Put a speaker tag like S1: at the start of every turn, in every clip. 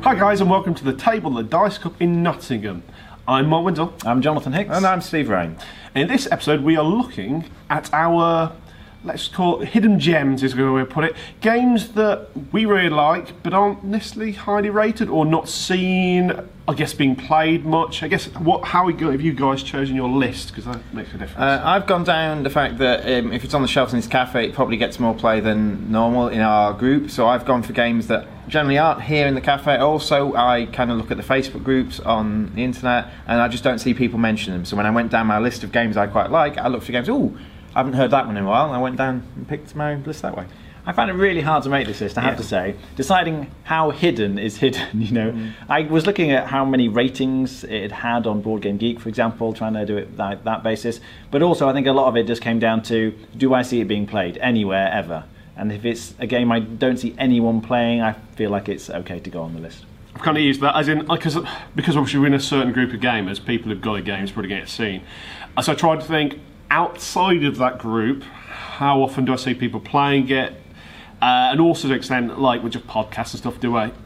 S1: Hi guys, and welcome to the table at the Dice Cup in Nottingham. I'm Mark Windle.
S2: I'm Jonathan Hicks.
S3: And I'm Steve Raine.
S1: In this episode we are looking at our, let's call it hidden gems is a good way to put it. Games that we really like but aren't necessarily highly rated or not seen, I guess, being played much. I guess, how have you guys chosen your list? Because that makes a difference.
S3: I've gone down the fact that if it's on the shelves in this cafe, it probably gets more play than normal in our group. So I've gone for games that generally aren't here in the cafe. Also, I kind of look at the Facebook groups on the internet and I just don't see people mention them. So when I went down my list of games I quite like, I looked for games, I haven't heard that one in a while, and I went down and picked my list that way.
S2: I found it really hard to make this list, I have to say. Deciding how hidden is hidden, you know. I was looking at how many ratings it had on Board Game Geek, for example, trying to do it that basis. But also, I think a lot of it just came down to, do I see it being played anywhere, ever? And if it's a game I don't see anyone playing, I feel like it's okay to go on the list.
S1: I've kind of used that as in, because obviously we're in a certain group of gamers, people who've got a game is probably getting seen. So I tried to think, outside of that group, how often do I see people playing it? And also to an extent, like with just podcasts and stuff,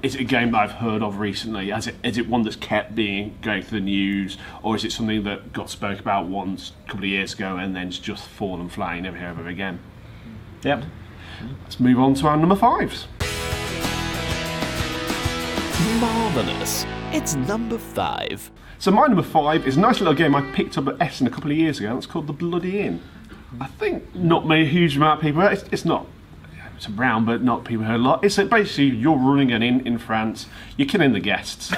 S1: is it a game that I've heard of recently? Is it one that's kept going through the news, or is it something that got spoke about once a couple of years ago and then's just fallen flat, you never hear of it again?
S2: Yep.
S1: Let's move on to our number 5s.
S4: Marvellous. It's number 5.
S1: So my number 5 is a nice little game I picked up at Essen a couple of years ago, and it's called The Bloody Inn. I think not many huge amount of people. It's not. It's around, but not people heard a lot. It's basically you're running an inn in France. You're killing the guests.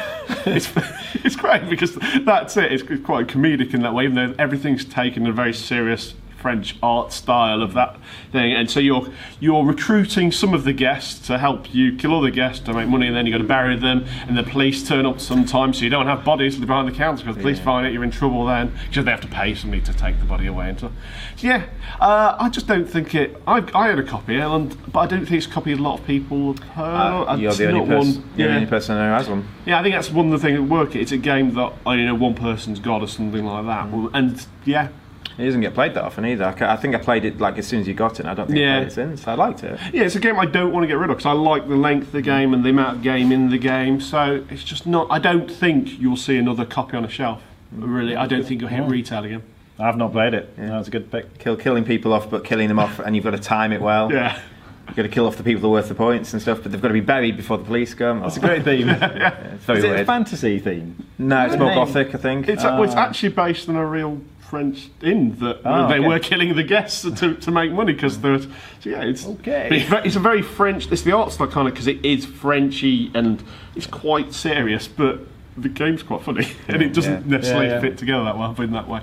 S1: It's great because that's it. It's quite comedic in that way, even though everything's taken in a very serious French art style of that thing, and so you're recruiting some of the guests to help you kill other guests to make money, and then you've got to bury them, and the police turn up sometimes, so you don't have bodies behind the counter because the police find it, you're in trouble then because they have to pay somebody to take the body away and stuff. So yeah, I just don't think it. I had a copy, but I don't think it's a copy a lot of people have heard.
S3: You're the only person who has one.
S1: Yeah, I think that's one of the things that work. It's a game that one person's got or something like that, and yeah.
S3: It doesn't get played that often either. I think I played it like as soon as you got it, and I don't think I played it since. I liked it.
S1: Yeah, it's a game I don't want to get rid of because I like the length of the game and the amount of game in the game. So it's just not. I don't think you'll see another copy on a shelf. Really, I don't think you'll hit retail again.
S2: I've not played it. Yeah. That's a good pick.
S3: Killing people off, but killing them off, and you've got to time it well.
S1: Yeah.
S3: You've got to kill off the people that are worth the points and stuff, but they've got to be buried before the police come.
S2: That's a great theme.
S3: It's very
S2: weird.
S3: weird.
S2: It a fantasy theme?
S3: No, it's more gothic, I think.
S1: It's actually based on a real French inn that they were killing the guests to make money because there was. So yeah, it's a very French. It's the art style kind of because it is Frenchy and it's quite serious, but the game's quite funny and it doesn't necessarily fit together that well in that way.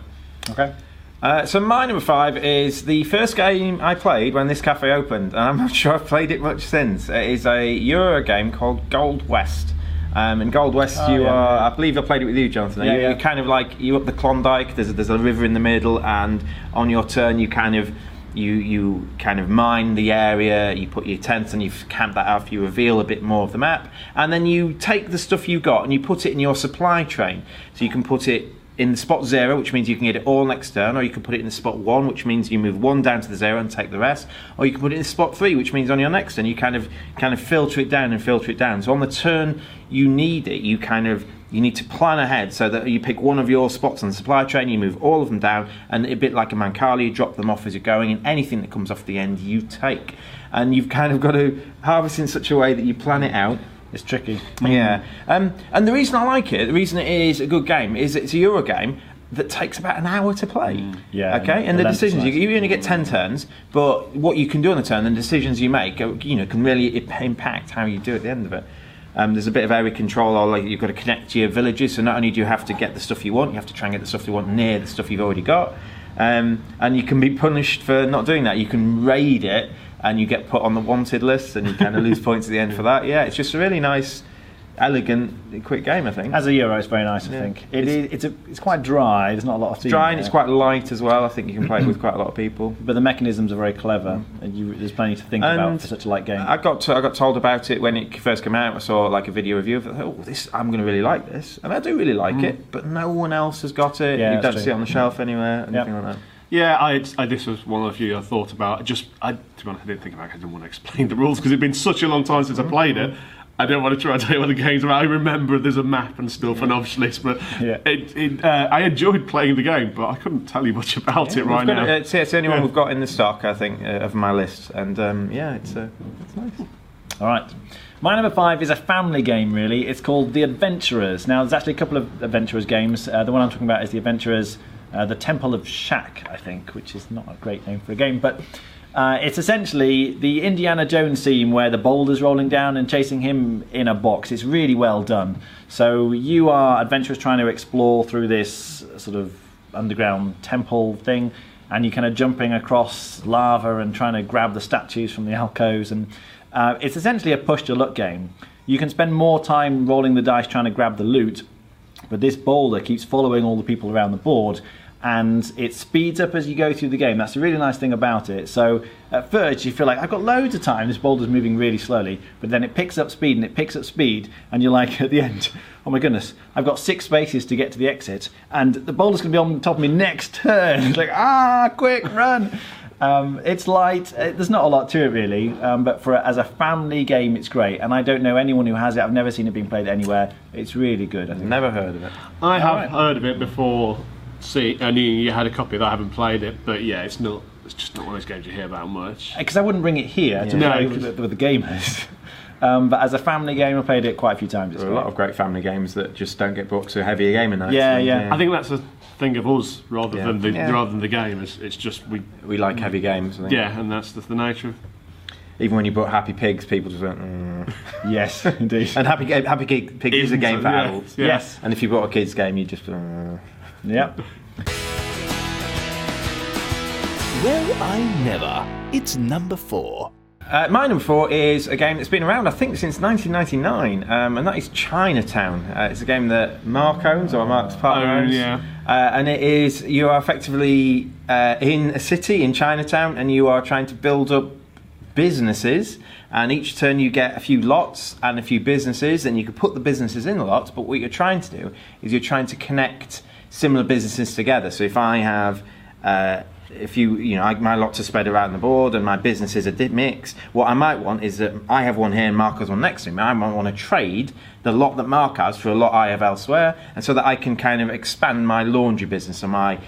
S3: Okay. So my number 5 is the first game I played when this cafe opened, and I'm not sure I've played it much since. It is a Euro game called Gold West. In Gold West, I believe I played it with you, Jonathan. You're kind of like you're up the Klondike. There's a river in the middle, and on your turn you kind of mine the area. You put your tent and you camp that out. You reveal a bit more of the map, and then you take the stuff you got and you put it in your supply train. So you can put it in spot 0, which means you can get it all next turn, or you can put it in spot 1, which means you move 1 down to the 0 and take the rest, or you can put it in spot 3, which means on your next turn you kind of filter it down. So on the turn you need it, you need to plan ahead so that you pick one of your spots on the supply train, you move all of them down, and a bit like a Mancala, you drop them off as you're going, and anything that comes off the end you take. And you've kind of got to harvest in such a way that you plan it out.
S2: It's tricky.
S3: Yeah. And the reason I like it, the reason it is a good game, is it's a Euro game that takes about an hour to play.
S2: Yeah.
S3: Okay. And the decisions you only get 10 turns, but what you can do on the turn and the decisions you make, can really impact how you do at the end of it. There's a bit of area control, or like you've got to connect to your villages. So not only do you have to get the stuff you want, you have to try and get the stuff you want near the stuff you've already got. And you can be punished for not doing that. You can raid it, and you get put on the wanted list, and you kind of lose points at the end for that. Yeah, it's just a really nice, elegant, quick game, I think.
S2: As a Euro, it's very nice, I think. It's quite dry, there's not a lot of theme.
S3: It's dry and it's quite light as well. I think you can play it with quite a lot of people.
S2: But the mechanisms are very clever, and there's plenty to think about for such a light game.
S3: I got told about it when it first came out. I saw like a video review of it. I'm going to really like this. And I do really like it, but no one else has got it. You don't see it on the shelf anywhere, anything like that.
S1: Yeah, this was one of the few I thought about. To be honest, I didn't think about it. I didn't want to explain the rules because it'd been such a long time since I played it. I don't want to try and tell you what the game's about. I remember there's a map and stuff, and obviously, but I enjoyed playing the game, but I couldn't tell you much about it right now.
S3: It's the only one we've got in the stock, I think, of my list, and it's nice.
S2: All right. My number 5 is a family game, really. It's called The Adventurers. Now, there's actually a couple of Adventurers games. The one I'm talking about is The Adventurers, The Temple of Shaq, I think, which is not a great name for a game, but it's essentially the Indiana Jones scene where the boulder's rolling down and chasing him in a box. It's really well done. So you are adventurers trying to explore through this sort of underground temple thing, and you're kind of jumping across lava and trying to grab the statues from the alcoves, and it's essentially a push-to-luck game. You can spend more time rolling the dice trying to grab the loot, but this boulder keeps following all the people around the board, and it speeds up as you go through the game. That's a really nice thing about it. So at first you feel like, I've got loads of time, this boulder's moving really slowly, but then it picks up speed and it picks up speed, and you're like, at the end, oh my goodness, I've got 6 spaces to get to the exit, and the boulder's going to be on top of me next turn. It's like, quick, run! It's light, there's not a lot to it really, but as a family game it's great, and I don't know anyone who has it. I've never seen it being played anywhere. It's really good, I think.
S3: Never heard of it.
S1: I have heard of it before. I knew you had a copy of that. I haven't played it, but yeah, it's just not one of those games you hear about much.
S2: Because I wouldn't bring it here to play with the gamers. But as a family game, I played it quite a few times.
S3: There are a lot of great family games that just don't get brought to heavier gaming nights.
S2: Yeah.
S1: I think that's a thing of us rather than the game. It's just we
S3: like heavy games. I think.
S1: Yeah, and that's the nature of.
S3: Even when you bought Happy Pigs, people just went.
S2: Yes, indeed.
S3: And Happy Pig is a game for adults.
S1: Yeah.
S2: Yes.
S3: And if you bought a kids game, you just.
S2: Yep.
S4: Well, I never. It's number 4.
S3: My number 4 is a game that's been around, I think, since 1999, and that is Chinatown. It's a game that Mark owns, or Mark's partner owns.
S1: Yeah.
S3: And it is, you are effectively in a city in Chinatown, and you are trying to build up businesses, and each turn you get a few lots and a few businesses, and you can put the businesses in the lots, but what you're trying to do is you're trying to connect similar businesses together. So if I have my lots are spread around the board and my businesses are mixed, what I might want is that I have one here and Mark has one next to me. I might want to trade the lot that Mark has for a lot I have elsewhere, and so that I can kind of expand my laundry business or my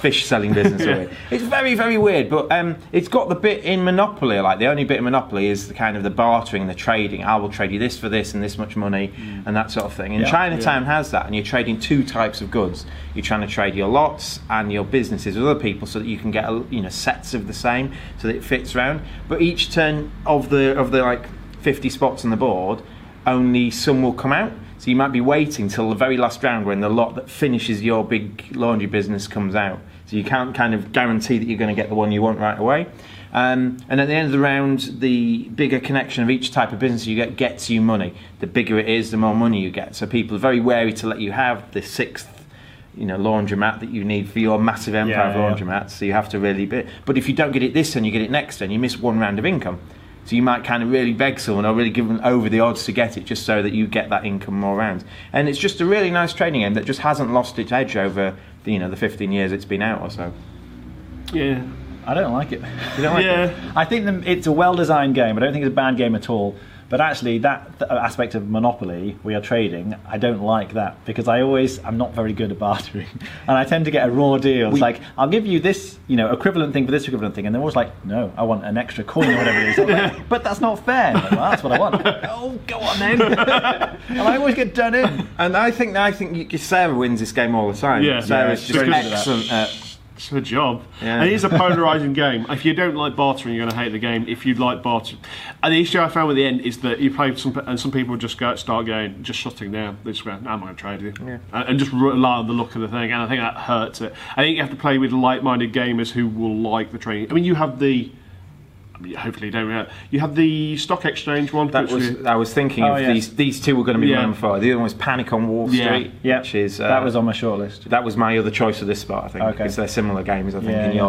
S3: fish selling business away. It's very, very weird, but it's got the bit in Monopoly, like the only bit in Monopoly is the kind of the bartering, the trading. I will trade you this for this and this much money and that sort of thing. And Chinatown has that, and you're trading 2 types of goods. You're trying to trade your lots and your businesses with other people so that you can get sets of the same so that it fits around. But each turn of the like 50 spots on the board, only some will come out. So you might be waiting till the very last round when the lot that finishes your big laundry business comes out. So you can't kind of guarantee that you're going to get the one you want right away. And at the end of the round, the bigger connection of each type of business you get gets you money. The bigger it is, the more money you get. So people are very wary to let you have the 6th laundromat that you need for your massive empire of laundromats. So you have to really but if you don't get it this turn, you get it next turn, you miss 1 round of income. So you might kind of really beg someone or really give them over the odds to get it just so that you get that income more rounds. And it's just a really nice trading game that just hasn't lost its edge over the 15 years it's been out or so.
S1: Yeah.
S2: I don't like it.
S3: You don't like it?
S2: I think it's a well-designed game. I don't think it's a bad game at all. But actually, that aspect of Monopoly, we are trading, I don't like that because I'm not very good at bartering, and I tend to get a raw deal. It's like, I'll give you this, equivalent thing for this equivalent thing, and they're always like, no, I want an extra coin or whatever it is. Like, but that's not fair. Like, well, that's what I want. Oh, go on then. And I always get done in.
S3: And I think Sarah wins this game all the time.
S1: Yeah,
S3: Sarah's just excellent at.
S1: It's her job.
S3: Yeah.
S1: And it is a polarising game. If you don't like bartering, you're going to hate the game. If you like bartering, and the issue I found with the end is that you play some people just start shutting down. They just go, no, I'm not going to trade with you, and just rely on the look of the thing. And I think that hurts it. I think you have to play with like-minded gamers who will like the trading. I mean, you have the. Hopefully you don't. You have the stock exchange one.
S3: I was thinking these 2 were going to be number 4. The other one was Panic on Wall Street, which is
S2: that was on my shortlist.
S3: That was my other choice of this spot, I think, because they're similar games. I think.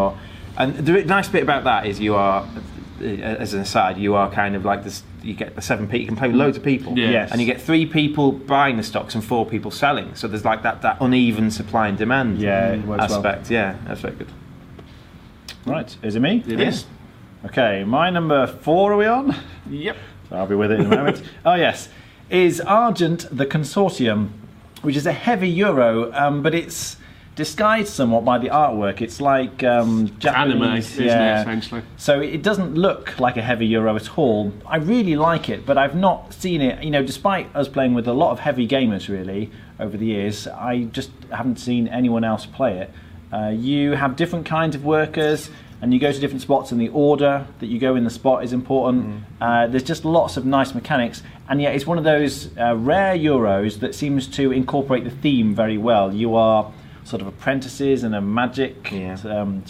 S3: And the nice bit about that is you are, as an aside, you are kind of like this. You get the 7 people. You can play with loads of people, and you get 3 people buying the stocks and 4 people selling. So there's like that uneven supply and demand aspect. Well. Yeah, that's very good.
S2: Right, is it me?
S1: It is.
S2: Okay, my number 4 are we on?
S1: Yep.
S2: So I'll be with it in a moment. Oh yes, is Argent, the Consortium, which is a heavy Euro, but it's disguised somewhat by the artwork. It's like Japanese
S1: anime, isn't it, essentially?
S2: So it doesn't look like a heavy Euro at all. I really like it, but I've not seen it. Despite us playing with a lot of heavy gamers, really, over the years, I just haven't seen anyone else play it. You have different kinds of workers, and you go to different spots, and the order that you go in the spot is important. There's just lots of nice mechanics, and yet it's one of those rare Euros that seems to incorporate the theme very well. You are sort of apprentices in a magic sort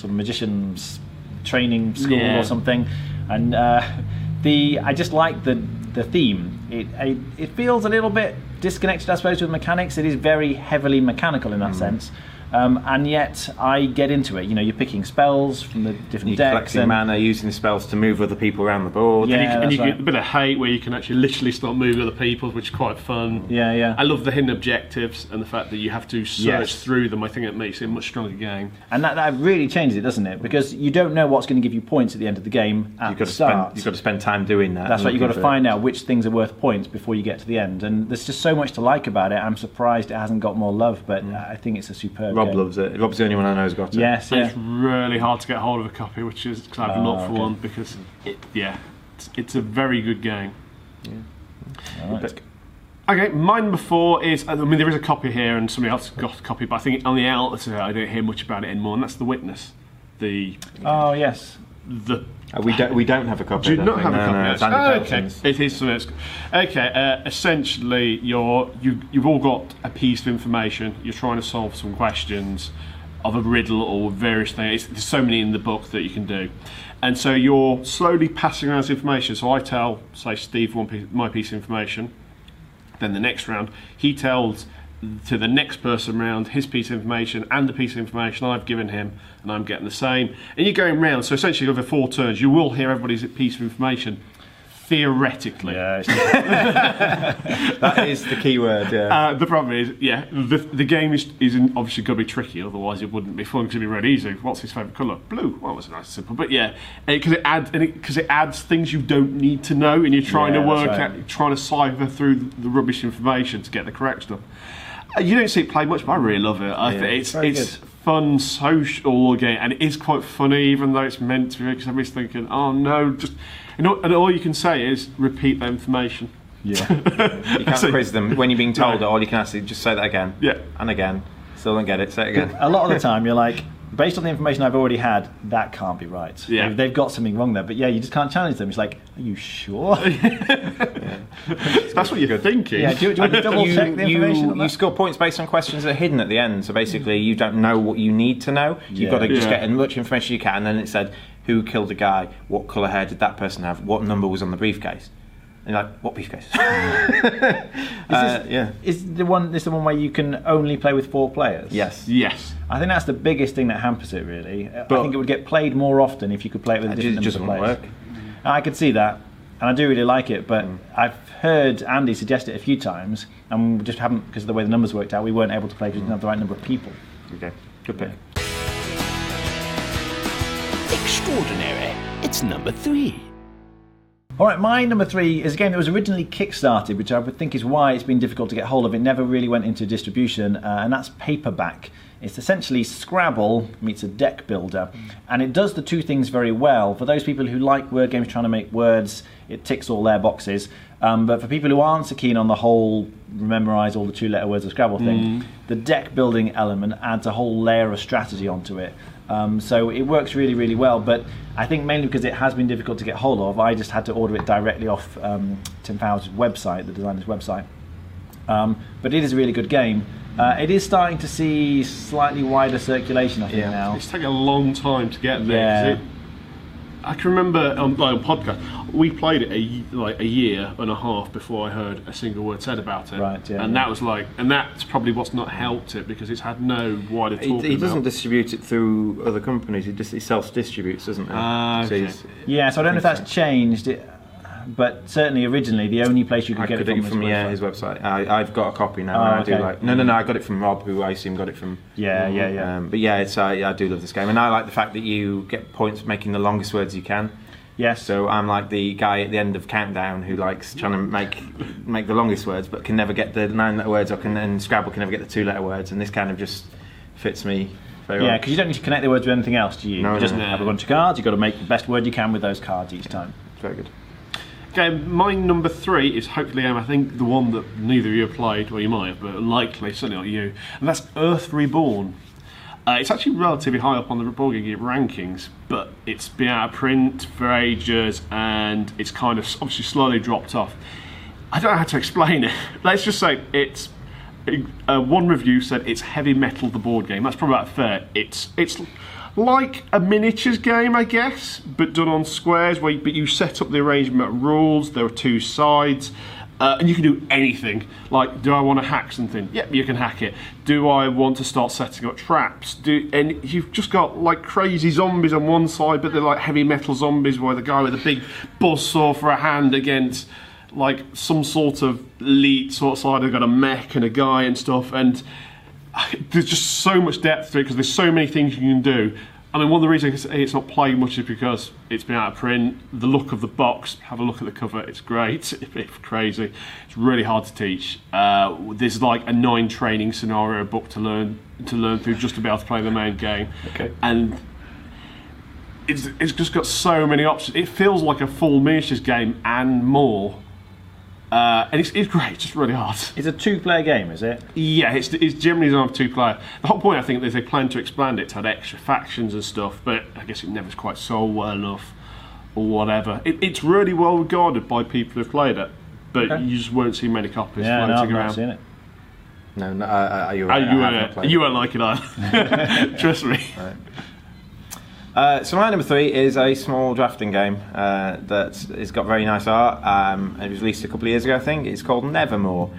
S2: of magician's training school or something, and I just like the theme. It feels a little bit disconnected, I suppose, with mechanics. It is very heavily mechanical in that sense. And yet I get into it. You're picking spells from the different decks.
S3: Collecting mana, using the spells to move other people around the board.
S2: Yeah,
S1: and you get a bit of hate where you can actually literally start moving other people, which is quite fun.
S2: Yeah.
S1: I love the hidden objectives and the fact that you have to search through them. I think it makes it a much stronger game.
S2: And that really changes it, doesn't it? Because you don't know what's going to give you points at the end of the game at the start.
S3: You've got to spend time doing that.
S2: That's right, you've got to find out which things are worth points before you get to the end. And there's just so much to like about it. I'm surprised it hasn't got more love, but I think it's a superb
S3: Rob
S2: game.
S3: loves it. Rob's the only one I know who's got it.
S2: Yes,
S1: It's really hard to get hold of a copy, which is because I've looked for one, because it's a very good game.
S2: Right.
S1: Okay, my number 4 is, there is a copy here and somebody else got a copy, but I think on the outlet I don't hear much about it anymore, and that's The Witness.
S2: Oh, yes.
S3: We don't have a copy.
S1: Do you not have a copy?
S3: No, it's Andy
S1: okay,
S3: Pelson's.
S1: it is something. Okay, essentially, you've all got a piece of information. You're trying to solve some questions of a riddle or various things. There's so many in the book that you can do, and so you're slowly passing around this information. So I tell, say, Steve my piece of information. Then the next round, he tells to the next person round his piece of information and the piece of information I've given him, and I'm getting the same. And you're going round, so essentially over 4 turns you will hear everybody's piece of information, theoretically.
S2: Yeah.
S3: That is the key word, yeah.
S1: The problem is, the game is obviously going to be tricky, otherwise it wouldn't be fun, because it'd be really easy. What's his favourite colour? Blue. Well, that's nice and simple. But because it adds things you don't need to know, and you're trying to work out, trying to cipher through the rubbish information to get the correct stuff. You don't see it played much, but I really love it. I think it's fun, social game, and it is quite funny, even though it's meant to be, because everybody's thinking, oh no, and all you can say is repeat the information.
S3: Yeah. You can't quiz them. When you're being told it, all you can ask is just say that again.
S1: Yeah.
S3: And again. Still don't get it, say it again.
S2: A lot of the time you're like, based on the information I've already had, that can't be right.
S1: Yeah.
S2: They've got something wrong there. But you just can't challenge them. It's like, are you sure?
S1: That's what you're thinking.
S2: Yeah, do you want to double check the information on that?
S3: You score points based on questions that are hidden at the end. So basically, you don't know what you need to know. You've got to just get as much information as you can. And then it said, who killed a guy? What colour hair did that person have? What number was on the briefcase? And you're like, what briefcase?
S2: Is the one where you can only play with 4 players?
S3: Yes.
S2: I think that's the biggest thing that hampers it, really. I think it would get played more often if you could play it with different numbers of players.
S3: Work.
S2: I could see that, and I do really like it, but I've heard Andy suggest it a few times, and we just haven't, because of the way the numbers worked out, we weren't able to play because we didn't have the right number of people.
S3: Okay, good pick.
S4: Extraordinary. It's number 3.
S2: Alright, my number 3 is a game that was originally kickstarted, which I would think is why it's been difficult to get hold of. It never really went into distribution, and that's Paperback. It's essentially Scrabble meets a deck builder, and it does the two things very well. For those people who like word games trying to make words, it ticks all their boxes. But for people who aren't so keen on the whole memorise all the 2-letter words of Scrabble thing, the deck building element adds a whole layer of strategy onto it. So it works really, really well, but I think mainly because it has been difficult to get hold of, I just had to order it directly off Tim Fowler's website, the designer's website. But it is a really good game. It is starting to see slightly wider circulation, I think, now.
S1: It's taking a long time to get there. I can remember on podcast, we played it a year and a half before I heard a single word said about it.
S2: Right, yeah.
S1: And that was and that's probably what's not helped it, because it's had no wider talking
S3: He doesn't distribute it through other companies, he self-distributes, doesn't he?
S1: Okay.
S2: So I don't know if that's changed. But certainly originally the only place you could get it from was
S3: his website. I've got a copy now.
S2: Oh,
S3: and I do No, I got it from Rob, who I assume got it from.
S2: Yeah.
S3: But I do love this game, and I like the fact that you get points for making the longest words you can.
S2: Yes.
S3: So I'm like the guy at the end of Countdown who likes trying to make the longest words, but can never get the 9-letter words, and Scrabble can never get the 2-letter words, and this kind of just fits me very well.
S2: Yeah, because you don't need to connect the words with anything else, do you?
S3: No,
S2: you just
S3: no.
S2: have a bunch of cards. You've got to make the best word you can with those cards each time.
S3: Very good.
S1: Okay, my number 3 is hopefully, I think, the one that neither of you have played, well, you might have, but unlikely, certainly not you, and that's Earth Reborn. It's actually relatively high up on the Board Game Geek rankings, but it's been out of print for ages, and it's kind of obviously slowly dropped off. I don't know how to explain it. Let's just say it's one review said it's heavy metal, the board game. That's probably about fair. It's like a miniatures game, I guess, but done on squares. But you set up the arrangement of rules. There are 2 sides. And you can do anything. Like, do I want to hack something? Yep, you can hack it. Do I want to start setting up traps? And you've just got like crazy zombies on one side, but they're like heavy metal zombies, where the guy with a big buzzsaw for a hand against like some sort of elite sort of side. They've got a mech and a guy and stuff, and there's just so much depth to it because there's so many things you can do. I mean, one of the reasons it's not played much is because it's been out of print. The look of the box, have a look at the cover, it's great. It's crazy. It's really hard to teach. There's like a 9 training scenario book to learn through just to be able to play the main game.
S2: Okay.
S1: And it's just got so many options. It feels like a full miniatures game and more. And it's great, it's just really hard.
S2: It's a 2-player game, is it?
S1: Yeah, it's generally designed for 2-player. The whole point, I think, is they plan to expand it to have extra factions and stuff, but I guess it never's quite sold well enough, or whatever. It's really well regarded by people who've played it, but you just won't see many copies floating
S2: I've
S1: around.
S2: not seen it.
S3: No, you're right.
S1: You won't like it either. Trust me.
S3: Right. So my number 3 is a small drafting game that has got very nice art. It was released a couple of years ago, I think. It's called Nevermore.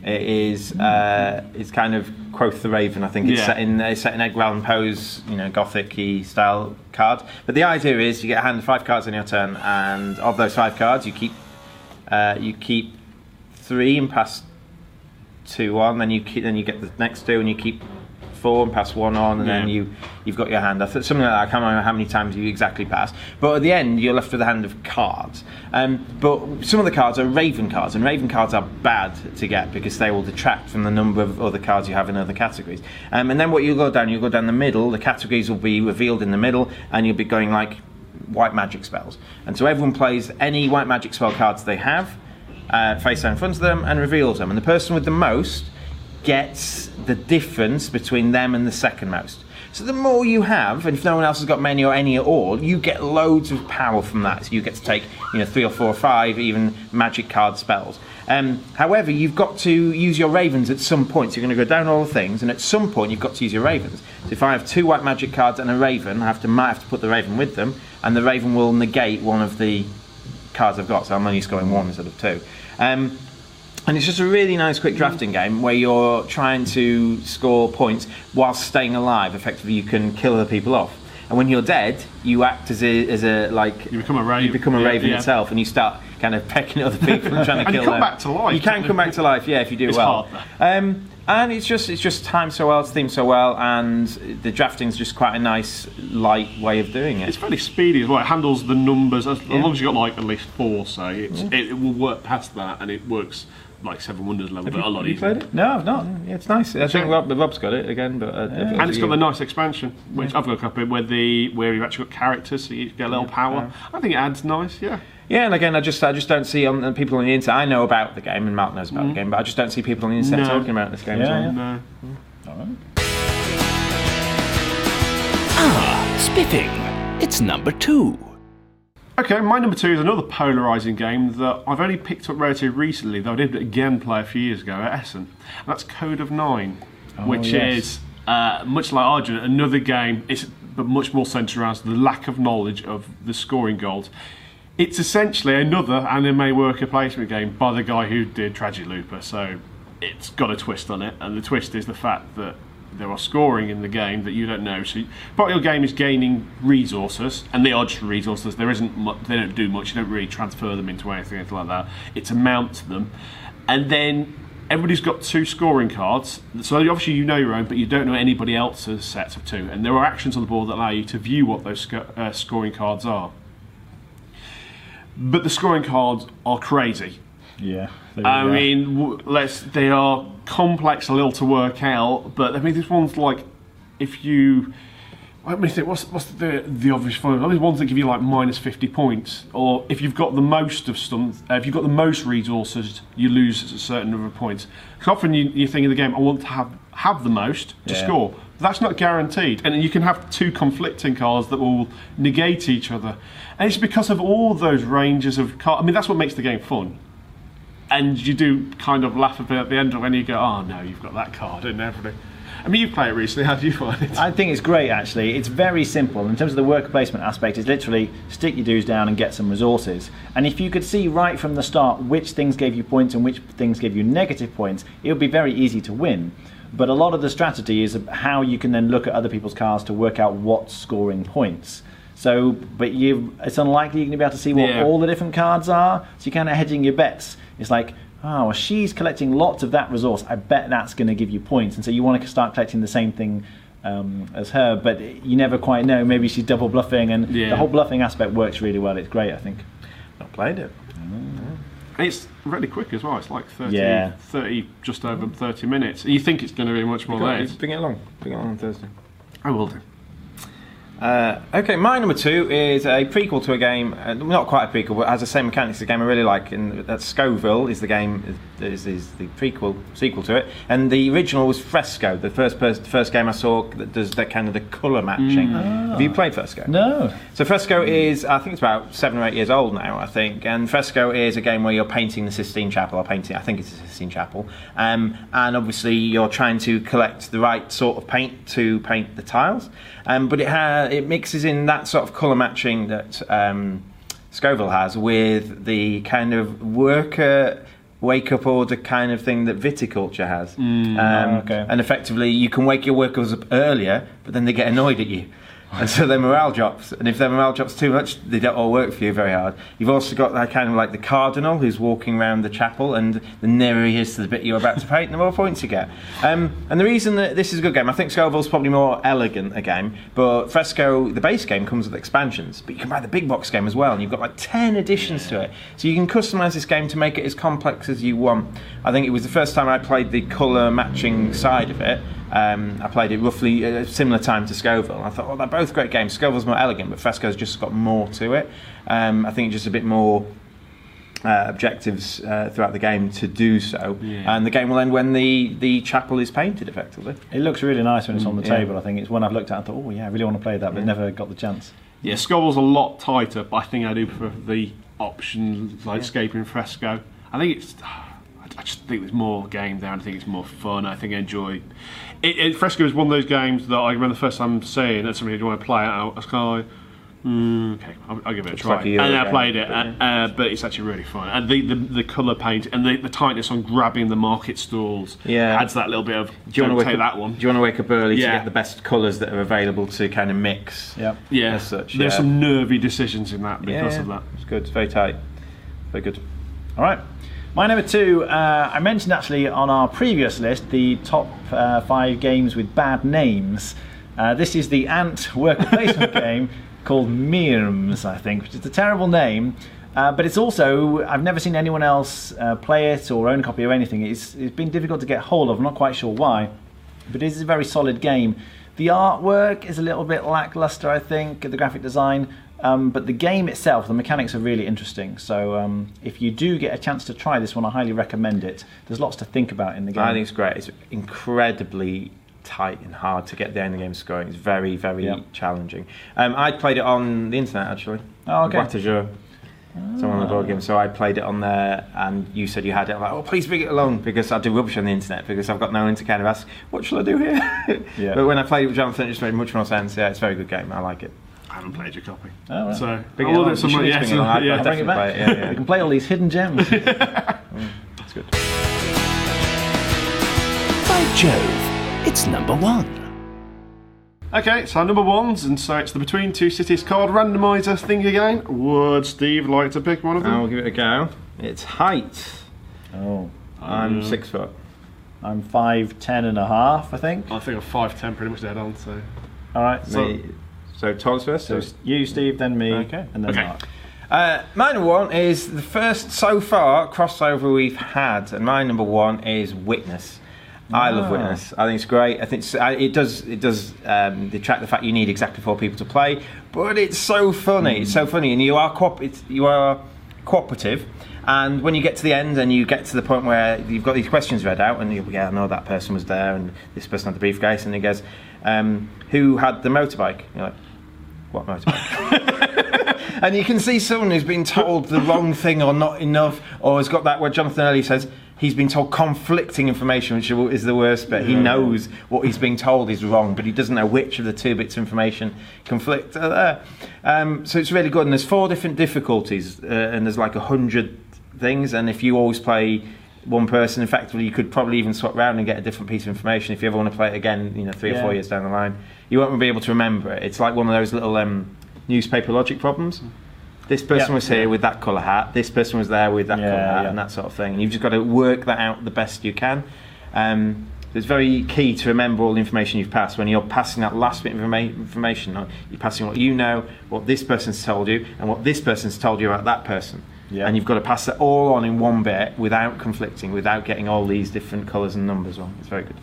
S3: It is it's kind of Quoth the Raven. I think it's set in Edgar Allan Poe's Gothic-y style card. But the idea is you get a hand of 5 cards on your turn, and of those 5 cards you keep 3 and pass 2 on. Then you get the next 2 and you keep 4 and pass 1 on, and then you've got your hand. I thought something like that. I can't remember how many times you exactly pass, but at the end you're left with a hand of cards. But some of the cards are Raven cards, and Raven cards are bad to get because they will detract from the number of other cards you have in other categories. And then what you'll go down the middle. The categories will be revealed in the middle, and you'll be going like white magic spells. And so everyone plays any white magic spell cards they have, face down in front of them, and reveals them. And the person with the most gets the difference between them and the second most. So the more you have, and if no one else has got many or any at all, you get loads of power from that. So you get to take 3 or 4 or 5 even magic card spells. However, you've got to use your ravens at some point. So you're going to go down all the things, and at some point you've got to use your ravens. So if I have 2 white magic cards and a raven, might have to put the raven with them, and the raven will negate one of the cards I've got. So I'm only scoring 1 instead of 2. And it's just a really nice quick drafting game where you're trying to score points whilst staying alive. Effectively, you can kill other people off. And when you're dead, you act as a like...
S1: You become a raven.
S3: You become a raven yourself, and you start kind of pecking at other people and trying to kill them.
S1: And you come back to life.
S3: You can come back to life, if you do
S1: it's
S3: well.
S1: Hard,
S3: and it's just timed so well, it's themed so well, and the drafting's just quite a nice, light way of doing it.
S1: It's fairly speedy as well. It handles the numbers as long as you've got like at least 4, say. It will work past that, and it works like 7 Wonders level, but a lot easier.
S3: Played it?
S2: No, I've not.
S3: Yeah, it's nice. I think Rob's got it again, but
S1: and it's got the nice expansion, which I've got a copy where you've actually got characters, so you get a little power. I think it adds nice, Yeah, and
S3: again, I just don't see on people on the internet. I know about the game, and Mark knows about the game, but I just don't see people on the internet talking about this game.
S1: No.
S2: All right.
S4: Spiffing. It's number 2.
S1: Okay, my number 2 is another polarising game that I've only picked up relatively recently, though I did again play a few years ago at Essen. And that's Code of 9, which is, much like Argent, another game, but much more centred around the lack of knowledge of the scoring goals. It's essentially another anime worker placement game by the guy who did Tragic Looper, so it's got a twist on it, and the twist is the fact that there are scoring in the game that you don't know. So part of your game is gaining resources, and they are just resources. They don't do much. You don't really transfer them into anything like that. It's a mount to them, and then everybody's got 2 scoring cards. So obviously you know your own, but you don't know anybody else's sets of 2. And there are actions on the board that allow you to view what those scoring cards are. but the scoring cards are crazy.
S2: Yeah.
S1: I mean, they are complex a little to work out, but I mean, this one's like, if you, let me think, what's the obvious one? There's ones that give you like minus 50 points, or if you've got the most of if you've got the most resources, you lose a certain number of points. Because often you think in the game, I want to have the most to score. That's not guaranteed, and you can have two conflicting cards that will negate each other, and it's because of all those ranges of cards. I mean, that's what makes the game fun. And you do kind of laugh a bit at the end of when you go, oh no, you've got that card and everything. I mean, you've played it recently, how do you find it?
S2: I think it's great, actually. It's very simple. In terms of the worker placement aspect, it's literally stick your dues down and get some resources. And if you could see right from the start which things gave you points and which things gave you negative points, it would be very easy to win. But a lot of the strategy is how you can then look at other people's cards to work out what's scoring points. So, but it's unlikely you're going to be able to see what all the different cards are, so you're kind of hedging your bets. It's like, oh, well, she's collecting lots of that resource, I bet that's going to give you points, and so you want to start collecting the same thing as her, but you never quite know, maybe she's double bluffing, and the whole bluffing aspect works really well. It's great, I think.
S3: Not played it.
S1: It's really quick as well, it's like 30, just over 30 minutes. You think it's going to be much more late.
S3: Bring it along on Thursday.
S1: I will do.
S3: Okay, my number 2 is a prequel to a game, not quite a prequel, but has the same mechanics as a game I really like. And that Scoville is the game, is the sequel to it. And the original was Fresco, the first game I saw that does that kind of the colour matching. Have you played Fresco?
S2: No.
S3: So Fresco is, I think it's about 7 or 8 years old now, I think. And Fresco is a game where you're painting the Sistine Chapel, I think it's the Sistine Chapel. And obviously you're trying to collect the right sort of paint to paint the tiles. But it mixes in that sort of colour matching that Scoville has with the kind of worker wake-up order kind of thing that viticulture has. And effectively, you can wake your workers up earlier, but then they get annoyed at you. And so their morale drops. And if their morale drops too much, they don't all work for you very hard. You've also got that kind of like the cardinal who's walking around the chapel, and the nearer he is to the bit you're about to paint, the more points you get. And the reason that this is a good game, I think Scoville's probably more elegant a game, but Fresco, the base game, comes with expansions. But you can buy the big box game as well, and you've got like 10 additions to it. So you can customise this game to make it as complex as you want. I think it was the first time I played the colour matching side of it. I played it roughly a similar time to Scoville. I thought, they're both great games. Scoville's more elegant, but Fresco's just got more to it. I think just a bit more objectives throughout the game to do so. And the game will end when the chapel is painted, effectively.
S2: It looks really nice when it's on the table. I think it's one I've looked at and thought, oh yeah, I really want to play that, but never got the chance.
S1: Yeah, Scoville's a lot tighter, but I think I do prefer the option like escaping Fresco. I think it's... I just think there's more game there, and I think it's more fun. I think I enjoy it. Fresco is one of those games that I remember the first time saying that somebody, do you want to play it out? I was kind of like, okay, I'll give it a try. Like and I played it, but it's actually really fun. And the colour paint and the tightness on grabbing the market stalls adds that little bit of,
S3: do you want to take
S1: that one?
S3: Do you want to wake up early to get the best colours that are available to kind of mix?
S1: Yeah.
S3: As such,
S1: there's some nervy decisions in that because of that.
S3: It's good, it's very tight. Very good.
S2: All right. My number 2, I mentioned actually on our previous list the top 5 games with bad names. This is the Ant worker placement game called Mirms, I think, which is a terrible name. But it's also, I've never seen anyone else play it or own a copy of anything. It's been difficult to get hold of, I'm not quite sure why. But it is a very solid game. The artwork is a little bit lackluster, I think, the graphic design. But the game itself, the mechanics are really interesting. So if you do get a chance to try this one, I highly recommend it. There's lots to think about in the game.
S3: I think it's great. It's incredibly tight and hard to get the end game scoring. It's very, very challenging. I played it on the internet, actually.
S2: Oh, okay.
S3: Someone on the board game. So I played it on there, and you said you had it. I'm like, oh, please bring it along, because I do rubbish on the internet, because I've got no one to kind of ask, what shall I do here? But when I played it with Jonathan, it just made much more sense. Yeah, it's a very good game. I like it.
S1: I haven't played your copy.
S2: Oh, right.
S1: So
S3: I'll do it somewhere.
S2: I'll bring it back. We can play all these hidden gems.
S3: That's good.
S4: By Jove, it's number 1.
S1: Okay, so number 1s, and so it's the Between Two Cities card randomiser thing again. Would Steve like to pick one of them?
S3: I'll give it a go. It's height.
S2: Oh.
S3: I'm 6 foot.
S2: I'm 5'10 and a half, I think.
S1: I think I'm 5'10 pretty much dead on, so...
S2: Alright,
S3: So tallest first?
S2: So you, Steve, then me, and then Mark.
S3: My number one is the first so far crossover we've had, and my number one is Witness. I love Witness. I think it's great. I think it does detract the fact you need exactly 4 people to play, but it's so funny. It's so funny, and you are cooperative. And when you get to the end and you get to the point where you've got these questions read out, and I know that person was there, and this person had the briefcase, and he goes, "Who had the motorbike?" And you're like, "What motorbike?" And you can see someone who's been told the wrong thing or not enough, or has got that where Jonathan Early says he's been told conflicting information, which is the worst bit. He knows what he's being told is wrong, but he doesn't know which of the 2 bits of information conflict are there. So it's really good, and there's 4 different difficulties, and there's like 100 things, and if you always play one person, effectively you could probably even swap around and get a different piece of information. If you ever want to play it again, 3 or 4 years down the line, you won't be able to remember it. It's like one of those little newspaper logic problems. This person was here with that colour hat, this person was there with that colour hat, and that sort of thing, and you've just got to work that out the best you can. It's very key to remember all the information you've passed. When you're passing that last bit of information, you're passing what you know, what this person's told you, and what this person's told you about that person. Yeah. And you've got to pass it all on in one bit without conflicting, without getting all these different colours and numbers on. It's very good.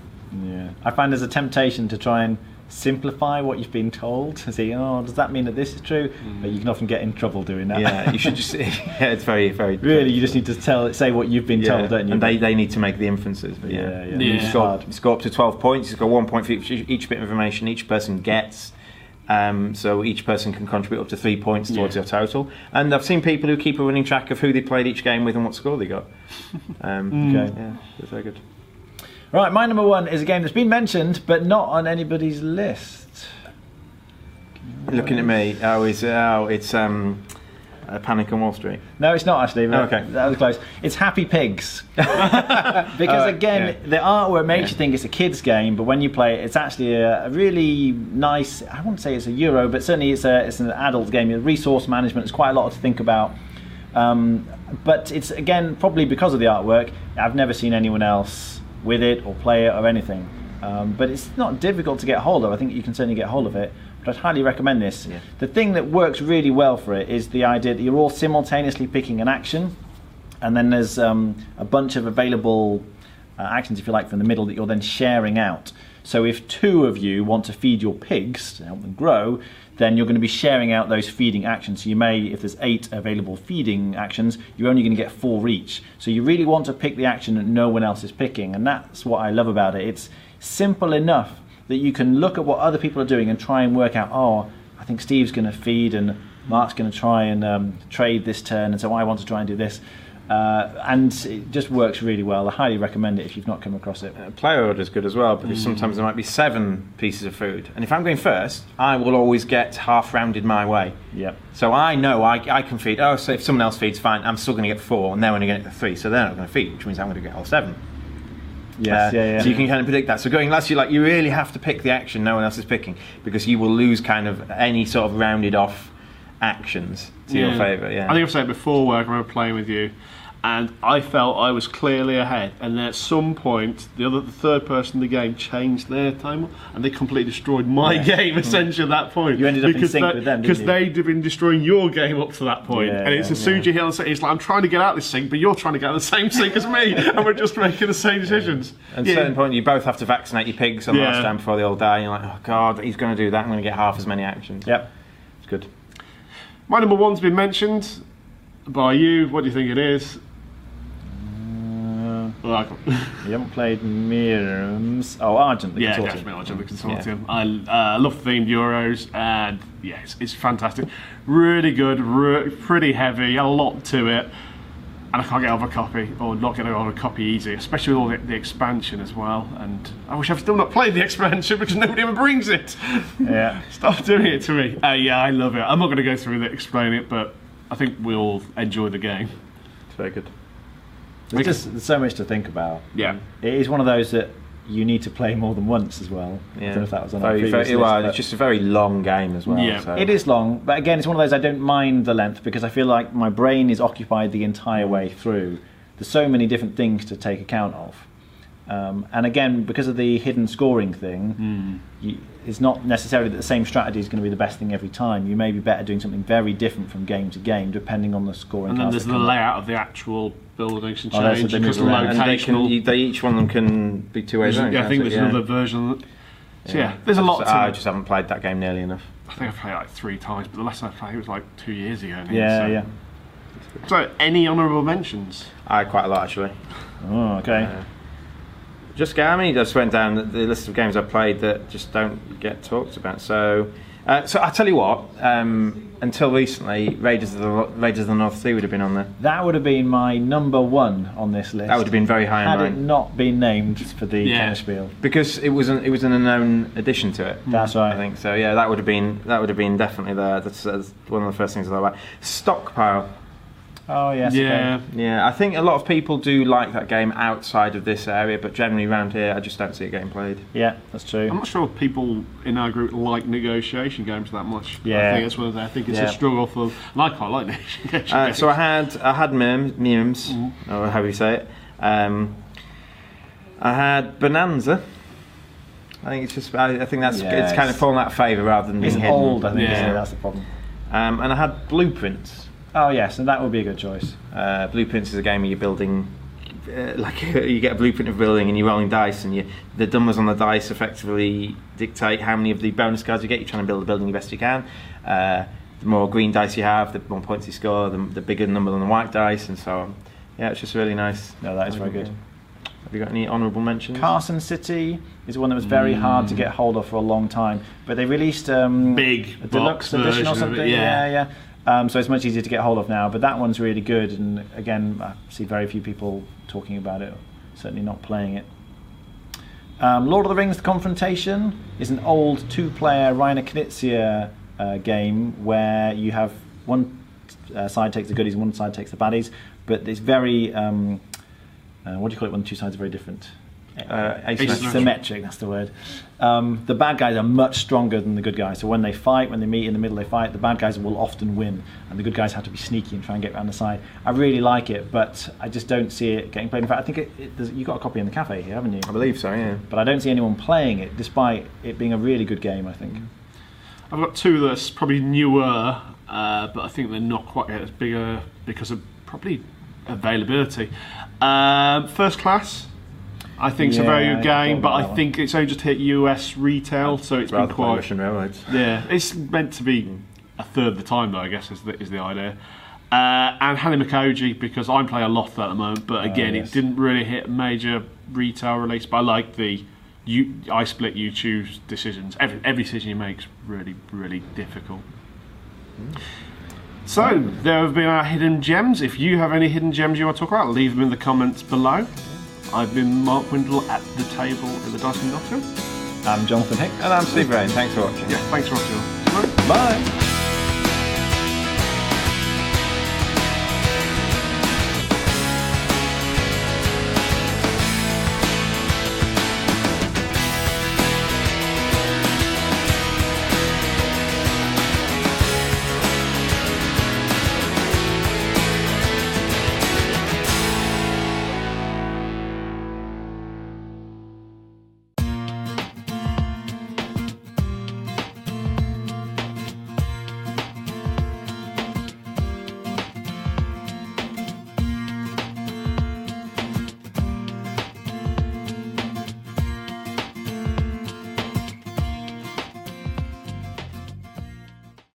S2: Yeah, I find there's a temptation to try and simplify what you've been told. To say, does that mean that this is true? But you can often get in trouble doing that.
S3: Yeah, you should just. It's very, very.
S2: Really, you just need to say what you've been told, don't you?
S3: And they need to make the inferences. But you score up to 12 points. You've got 1 point for each bit of information each person gets. So each person can contribute up to 3 points towards your total. And I've seen people who keep a running track of who they played each game with and what score they got. Okay, yeah, that's very good.
S2: Right, my number one is a game that's been mentioned but not on anybody's list.
S3: Looking at me, it's Panic on Wall Street.
S2: No, it's not actually.
S3: Okay,
S2: that was close. It's Happy Pigs. Because again, the artwork makes you think it's a kids' game, but when you play it, it's actually a really nice. I wouldn't say it's a Euro, but certainly it's an adult game. Resource management is quite a lot to think about. But it's again probably because of the artwork. I've never seen anyone else with it or play it or anything. But it's not difficult to get hold of. I think you can certainly get hold of it. But I'd highly recommend this. Yeah. The thing that works really well for it is the idea that you're all simultaneously picking an action, and then there's a bunch of available actions, if you like, from the middle that you're then sharing out. So if 2 of you want to feed your pigs to help them grow, then you're going to be sharing out those feeding actions. So you may, if there's 8 available feeding actions, you're only going to get 4 each. So you really want to pick the action that no one else is picking, and that's what I love about it. It's simple enough that you can look at what other people are doing and try and work out, I think Steve's going to feed and Mark's going to try and trade this turn, and so I want to try and do this. And it just works really well. I highly recommend it if you've not come across it.
S3: Player order is good as well, because sometimes there might be 7 pieces of food, and if I'm going first, I will always get half rounded my way.
S2: Yep.
S3: So I know I can feed. So if someone else feeds, fine. I'm still going to get 4, and they're only going to get 3, so they're not going to feed, which means I'm going to get all 7.
S2: Yes,
S3: So you can kind of predict that. So going last, you really have to pick the action no one else is picking, because you will lose kind of any sort of rounded off actions to your favour. Yeah.
S1: I think I've said before where I remember playing with you, and I felt I was clearly ahead, and then at some point the third person in the game changed their timer, and they completely destroyed my game essentially at that point.
S2: You ended up in sync with them,
S1: because they'd have been destroying your game up to that point. And it's as soon as you hit on something, it's like, I'm trying to get out of this sync, but you're trying to get out of the same sync as me, and we're just making the same decisions.
S3: At a certain point you both have to vaccinate your pigs on the last time before they all die, and you're like, oh god, he's going to do that, I'm going to get half as many actions.
S2: Yep,
S3: it's good.
S1: My number one's been mentioned by you. What do you think it is?
S2: You haven't played Mirrors. Argent, the Consortium.
S1: Yeah, definitely Argent, the Consortium. I love themed Euros, and it's fantastic. Really good, pretty heavy, a lot to it, and I can't get over a copy, or not get over a copy easy, especially with all the expansion as well. And I wish I've still not played the expansion because nobody ever brings it.
S2: Yeah.
S1: Stop doing it to me. I love it. I'm not going to go through it, explain it, but I think we'll enjoy the game.
S3: It's very good.
S2: There's so much to think about.
S1: Yeah.
S2: It is one of those that you need to play more than once as well.
S3: Yeah.
S2: I don't know if that was on our previous list,
S3: it's just a very long game as well.
S1: Yeah.
S3: So.
S2: It is long, but again, it's one of those I don't mind the length because I feel like my brain is occupied the entire way through. There's so many different things to take account of. And again, because of the hidden scoring thing, it's not necessarily that the same strategy is going to be the best thing every time. You may be better doing something very different from game to game, depending on the scoring.
S1: And then there's the layout of the actual buildings can change because the locational.
S3: They each one of them can be two ways.
S1: Yeah, I think there's another version. So there's a lot.
S3: I just haven't played that game nearly enough.
S1: I think I've played it like 3 times, but the last time I played it was like 2 years ago. So, any honourable mentions?
S3: I had quite a lot actually.
S2: Oh, okay.
S3: Just I just went down the list of games I've played that just don't get talked about. So I tell you what. Until recently, Raiders of the North Sea would have been on there.
S2: That would have been my number 1 on this list.
S3: That would have been very high.
S2: Had it not been named for the Kennerspiel,
S3: because it was an unknown addition to it.
S2: That's right.
S3: I think so. Yeah, that would have been definitely there. That's one of the first things I thought about. Stockpile.
S2: Oh yes.
S3: Yeah. I think a lot of people do like that game outside of this area, but generally around here, I just don't see it getting played.
S2: Yeah, that's true.
S1: I'm not sure if people in our group like negotiation games that much.
S2: Yeah.
S1: I think that's one of the, I think it's a struggle for. And I quite like negotiation games.
S3: So I had Mims, or how do you say it? I had Bonanza. I think it's just. I think that's it's kind of fallen out of favour rather than being
S2: it's
S3: hidden.
S2: old. I think that's the problem.
S3: And I had Blueprints.
S2: Oh yes, and that would be a good choice.
S3: Blueprints is a game where you're building, you get a blueprint of building and you're rolling dice, and the numbers on the dice effectively dictate how many of the bonus cards you get. You're trying to build a building the best you can. The more green dice you have, the more points you score, the bigger the number on the white dice, and so on. Yeah, it's just really nice.
S2: No, that is very good.
S3: Have you got any honourable mentions?
S2: Carson City is one that was very hard to get hold of for a long time, but they released a deluxe edition or something. Yeah. So it's much easier to get hold of now, but that one's really good, and again I see very few people talking about it, certainly not playing it. Lord of the Rings: The Confrontation is an old 2-player Reiner Knizia game where you have one side takes the goodies and one side takes the baddies, but it's very what do you call it when the two sides are very different? Asymmetric, that's the word. The bad guys are much stronger than the good guys, so when they meet in the middle, they fight, the bad guys will often win, and the good guys have to be sneaky and try and get around the side. I really like it, but I just don't see it getting played. In fact, I think you got a copy in the cafe here, haven't you?
S3: I believe so, yeah.
S2: But I don't see anyone playing it, despite it being a really good game, I think.
S1: I've got 2 that's probably newer, but I think they're not quite as bigger because of probably availability. First Class. I think it's a very good game, but I think it's only just hit US retail, so it's been quite.
S3: Russian railroads.
S1: Yeah, it's meant to be a third of the time, though. I guess is the idea. And Hanamakoji, because I'm playing a lot of that at the moment, but again, it didn't really hit a major retail release. But I like I split, you choose decisions. Every decision you make is really, really difficult. So there have been our hidden gems. If you have any hidden gems you want to talk about, leave them in the comments below. I've been Mark Windle at the table at the Dice in Nottingham.
S2: I'm Jonathan Hicks.
S3: And I'm Steve Raine. Thanks for watching.
S1: Yeah, thanks for watching.
S2: Bye.